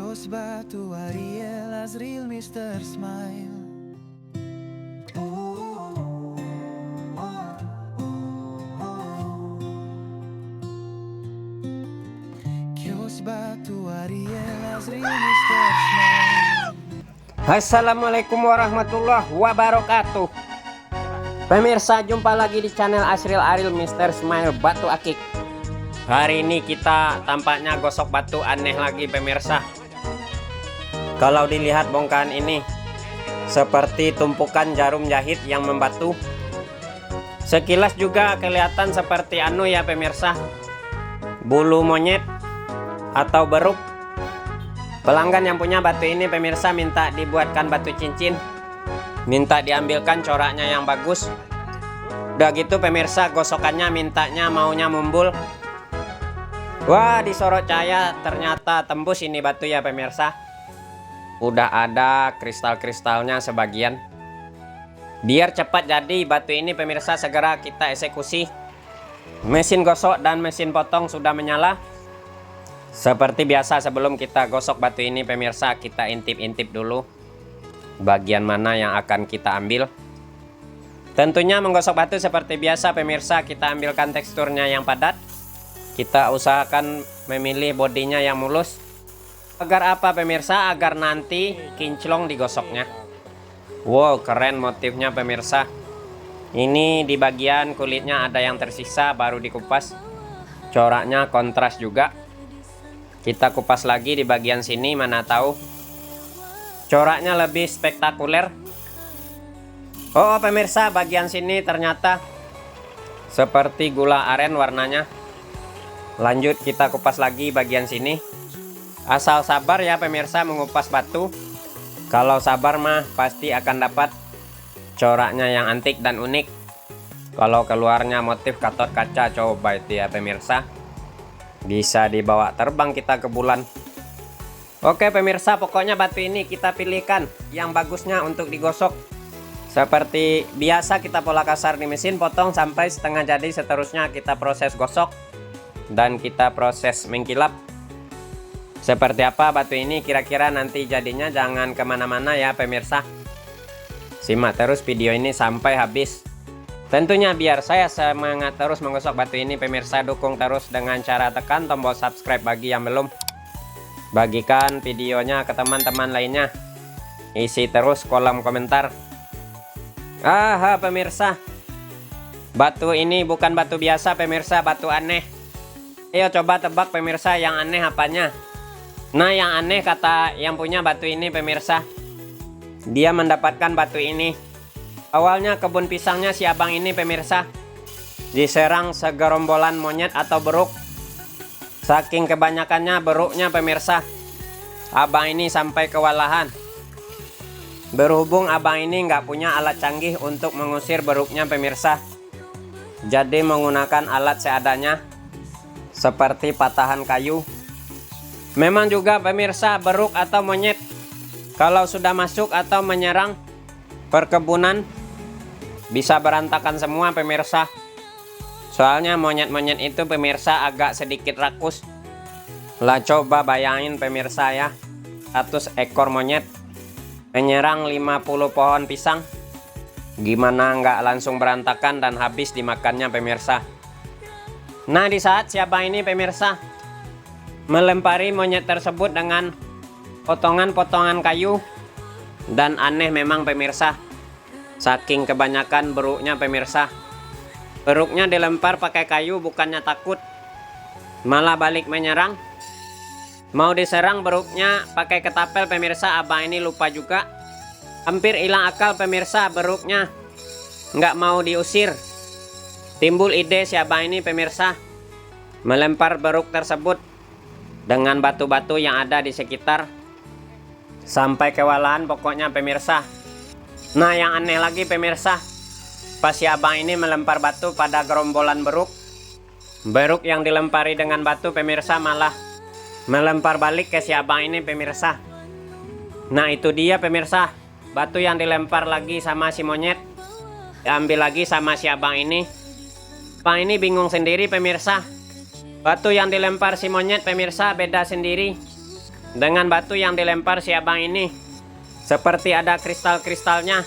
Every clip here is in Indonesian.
Kios batu Ariel Azril Mr. Smile. Kios batu Ariel Azril Mr. Smile. Assalamualaikum warahmatullahi wabarakatuh. Pemirsa, jumpa lagi di channel Asril Aril Mr. Smile Batu Akik. Hari ini kita tampaknya gosok batu aneh lagi pemirsa. Kalau dilihat bongkahan ini seperti tumpukan jarum jahit yang membatu. Sekilas juga kelihatan seperti ya pemirsa, bulu monyet atau beruk. Pelanggan yang punya batu ini pemirsa minta dibuatkan batu cincin, minta diambilkan coraknya yang bagus. Udah gitu pemirsa, gosokannya mintanya maunya mumbul. Wah, disorot cahaya ternyata tembus ini batu ya pemirsa. Udah ada kristal-kristalnya sebagian. Biar cepat jadi batu ini pemirsa, segera kita eksekusi. Mesin gosok dan mesin potong sudah menyala. Seperti biasa, sebelum kita gosok batu ini pemirsa, kita intip-intip dulu bagian mana yang akan kita ambil. Tentunya menggosok batu seperti biasa pemirsa, kita ambilkan teksturnya yang padat. Kita usahakan memilih bodinya yang mulus. Agar apa pemirsa? Agar nanti kinclong digosoknya. Wow, keren motifnya pemirsa. Ini di bagian kulitnya ada yang tersisa baru dikupas. Coraknya kontras juga. Kita kupas lagi di bagian sini, mana tahu coraknya lebih spektakuler. Oh pemirsa, bagian sini ternyata seperti gula aren warnanya. Lanjut kita kupas lagi bagian sini. Asal sabar ya pemirsa mengupas batu. Kalau sabar mah pasti akan dapat coraknya yang antik dan unik. Kalau keluarnya motif katot kaca, coba itu ya pemirsa, bisa dibawa terbang kita ke bulan. Oke pemirsa, pokoknya batu ini kita pilihkan yang bagusnya untuk digosok. Seperti biasa kita pola kasar di mesin potong sampai setengah jadi. Seterusnya kita proses gosok dan kita proses mengkilap. Seperti apa batu ini kira-kira nanti jadinya, jangan kemana-mana ya pemirsa. Simak terus video ini sampai habis. Tentunya biar saya semangat terus menggosok batu ini pemirsa, dukung terus dengan cara tekan tombol subscribe bagi yang belum. Bagikan videonya ke teman-teman lainnya. Isi terus kolom komentar. Aha pemirsa, batu ini bukan batu biasa pemirsa, batu aneh. Ayo coba tebak pemirsa, yang aneh apanya? Nah, yang aneh kata yang punya batu ini pemirsa, dia mendapatkan batu ini. Awalnya kebun pisangnya si abang ini pemirsa diserang segerombolan monyet atau beruk. Saking kebanyakannya beruknya pemirsa, abang ini sampai kewalahan. Berhubung abang ini nggak punya alat canggih untuk mengusir beruknya pemirsa, jadi menggunakan alat seadanya seperti patahan kayu. Memang juga pemirsa, beruk atau monyet kalau sudah masuk atau menyerang perkebunan bisa berantakan semua pemirsa. Soalnya monyet-monyet itu pemirsa agak sedikit rakus. Lah coba bayangin pemirsa ya, 100 ekor monyet menyerang 50 pohon pisang. Gimana nggak langsung berantakan dan habis dimakannya pemirsa. Nah, di saat si abang ini pemirsa melempari monyet tersebut dengan potongan-potongan kayu. Dan aneh memang pemirsa, saking kebanyakan beruknya pemirsa. Beruknya dilempar pakai kayu, bukannya takut, malah balik menyerang. Mau diserang beruknya pakai ketapel pemirsa, abang ini lupa juga. Hampir hilang akal pemirsa, beruknya nggak mau diusir. Timbul ide si abang ini pemirsa melempar beruk tersebut dengan batu-batu yang ada di sekitar. Sampai kewalahan pokoknya pemirsa. Nah, yang aneh lagi pemirsa, pas si abang ini melempar batu pada gerombolan beruk, beruk yang dilempari dengan batu pemirsa malah melempar balik ke si abang ini pemirsa. Nah, itu dia pemirsa, batu yang dilempar lagi sama si monyet diambil lagi sama si abang ini. Abang ini bingung sendiri pemirsa. Batu yang dilempar si monyet pemirsa beda sendiri. dengan batu yang dilempar si abang ini seperti ada kristal-kristalnya.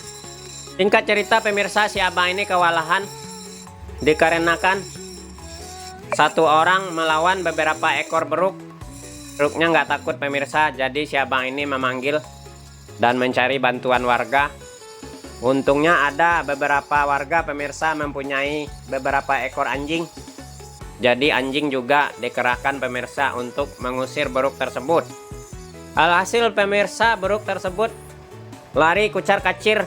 Singkat cerita pemirsa, si abang ini kewalahan dikarenakan satu orang melawan beberapa ekor beruk. Beruknya nggak takut pemirsa, jadi si abang ini memanggil dan mencari bantuan warga. Untungnya ada beberapa warga pemirsa mempunyai beberapa ekor anjing. Jadi anjing juga dikerahkan pemirsa untuk mengusir beruk tersebut. Alhasil pemirsa, beruk tersebut lari kucar kacir.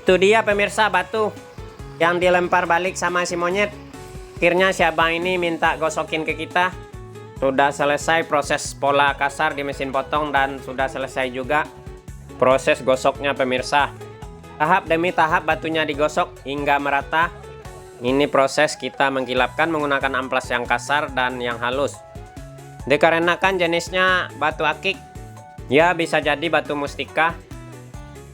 Itu dia pemirsa batu yang dilempar balik sama si monyet. Akhirnya si abang ini minta gosokin ke kita. Sudah selesai proses pola kasar di mesin potong dan sudah selesai juga proses gosoknya pemirsa. Tahap demi tahap batunya digosok hingga merata. Ini proses kita mengkilapkan menggunakan amplas yang kasar dan yang halus. Dikarenakan jenisnya batu akik, ya bisa jadi batu mustika.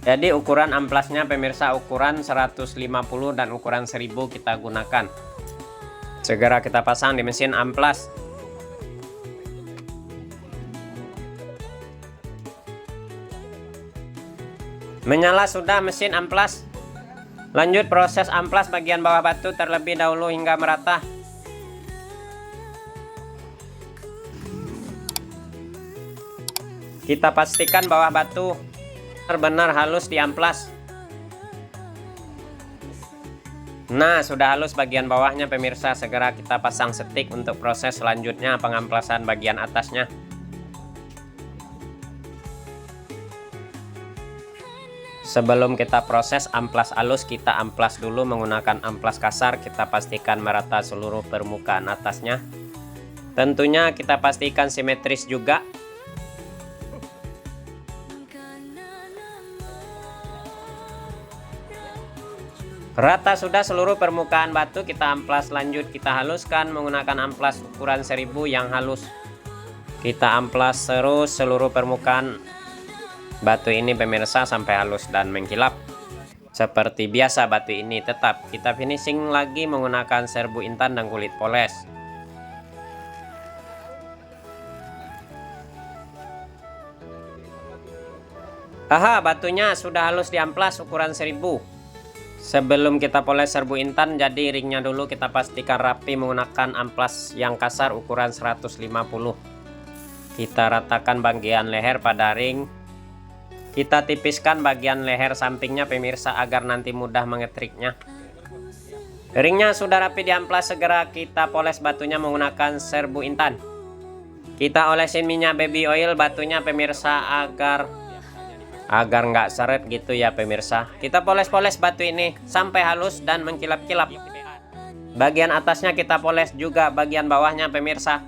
Jadi ukuran amplasnya pemirsa ukuran 150 dan ukuran 1000 kita gunakan. Segera kita pasang di mesin amplas. Menyala sudah mesin amplas. Lanjut proses amplas bagian bawah batu terlebih dahulu hingga merata. Kita pastikan bawah batu benar-benar halus di amplas. Nah, sudah halus bagian bawahnya pemirsa. Segera kita pasang setik untuk proses selanjutnya pengamplasan bagian atasnya. Sebelum kita proses amplas halus, kita amplas dulu menggunakan amplas kasar. Kita pastikan merata seluruh permukaan atasnya. Tentunya kita pastikan simetris juga. Rata sudah seluruh permukaan batu, kita amplas. Lanjut kita haluskan menggunakan amplas ukuran 1000 yang halus. Kita amplas terus seluruh permukaan batu ini pemirsa sampai halus dan mengkilap. Seperti biasa batu ini tetap kita finishing lagi menggunakan serbu intan dan kulit poles. Aha, batunya sudah halus di amplas ukuran 1000. Sebelum kita poles serbu intan, jadi ringnya dulu kita pastikan rapi menggunakan amplas yang kasar ukuran 150. Kita ratakan bagian leher pada ring. Kita tipiskan bagian leher sampingnya pemirsa agar nanti mudah mengetriknya. Ringnya sudah rapi di amplas, segera kita poles batunya menggunakan serbu intan. Kita olesin minyak baby oil batunya pemirsa agar nggak seret gitu ya pemirsa. Kita poles-poles batu ini sampai halus dan mengkilap-kilap. Bagian atasnya kita poles juga bagian bawahnya pemirsa.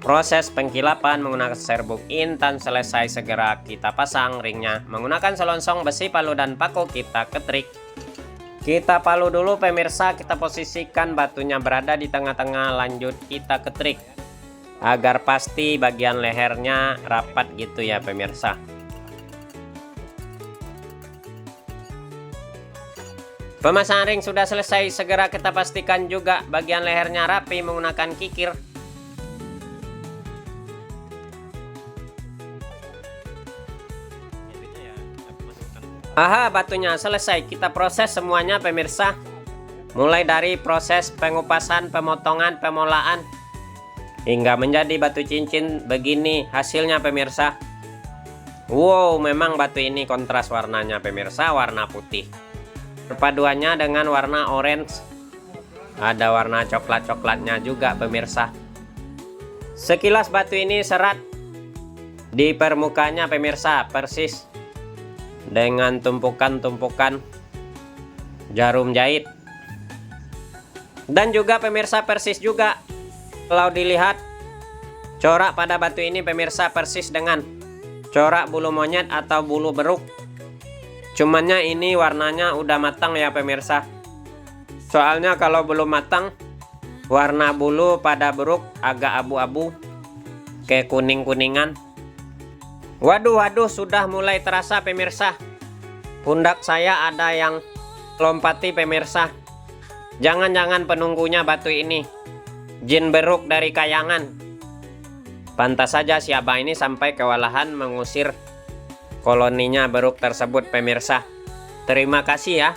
Proses pengkilapan menggunakan serbuk intan selesai, segera kita pasang ringnya menggunakan selongsong besi, palu dan paku. Kita ketrik. Kita palu dulu pemirsa, kita posisikan batunya berada di tengah-tengah. Lanjut kita ketrik agar pasti bagian lehernya rapat gitu ya pemirsa. Pemasangan ring sudah selesai, segera kita pastikan juga bagian lehernya rapi menggunakan kikir. Aha, batunya selesai. Kita proses semuanya pemirsa. Mulai dari proses pengupasan, pemotongan, pemolaan hingga menjadi batu cincin begini hasilnya pemirsa. Wow, memang batu ini kontras warnanya pemirsa, warna putih. Perpaduannya dengan warna orange. Ada warna coklat-coklatnya juga pemirsa. Sekilas batu ini serat di permukaannya pemirsa, persis dengan tumpukan-tumpukan jarum jahit. Dan juga pemirsa persis juga kalau dilihat corak pada batu ini pemirsa persis dengan corak bulu monyet atau bulu beruk. Cumannya ini warnanya udah matang ya pemirsa. Soalnya kalau belum matang, warna bulu pada beruk agak abu-abu, kayak kuning-kuningan. Waduh, sudah mulai terasa pemirsa. Pundak saya ada yang lompati pemirsa. Jangan-jangan penunggunya batu ini jin beruk dari kayangan. Pantas saja si abang ini sampai kewalahan mengusir koloninya beruk tersebut pemirsa. Terima kasih ya.